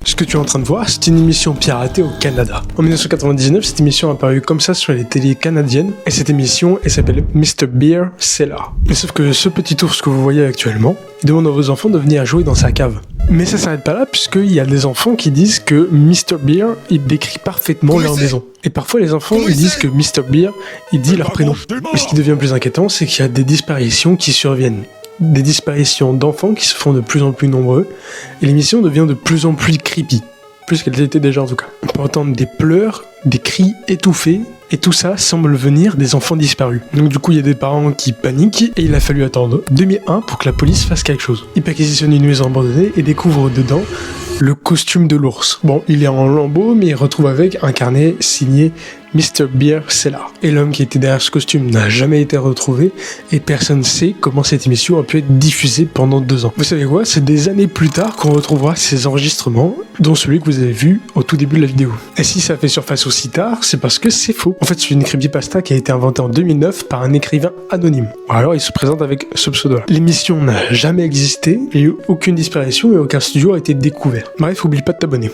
Ce que tu es en train de voir, c'est une émission piratée au Canada. En 1999, cette émission a apparu comme ça sur les télés canadiennes, et cette émission, elle s'appelle Mr. Beer Cellar. Mais sauf que ce petit ours que vous voyez actuellement, il demande à vos enfants de venir jouer dans sa cave. Mais ça s'arrête pas là, puisqu'il y a des enfants qui disent que Mr. Beer, il décrit parfaitement leur maison. Et parfois, les enfants, ils disent que Mr. Beer, il dit leur prénom. Mais ce qui devient plus inquiétant, c'est qu'il y a des disparitions qui surviennent. Des disparitions d'enfants qui se font de plus en plus nombreux, et l'émission devient de plus en plus creepy. Plus qu'elle l'était déjà en tout cas. On peut entendre des pleurs, des cris étouffés, et tout ça semble venir des enfants disparus. Donc du coup, il y a des parents qui paniquent, et il a fallu attendre 2001 pour que la police fasse quelque chose. Ils perquisitionnent une maison abandonnée et découvrent dedans le costume de l'ours. Bon, il est en lambeaux, mais il retrouve avec un carnet signé Mr. Beer Cellar. Et l'homme qui était derrière ce costume n'a jamais été retrouvé, et personne ne sait comment cette émission a pu être diffusée pendant 2 ans. Vous savez quoi? C'est des années plus tard qu'on retrouvera ces enregistrements, dont celui que vous avez vu au tout début de la vidéo. Et si ça fait surface aussi tard, c'est parce que c'est faux. En fait, c'est une creepypasta qui a été inventée en 2009 par un écrivain anonyme. Ou alors il se présente avec ce pseudo-là. L'émission n'a jamais existé, il n'y a eu aucune disparition et aucun studio a été découvert. Bref, oublie pas de t'abonner.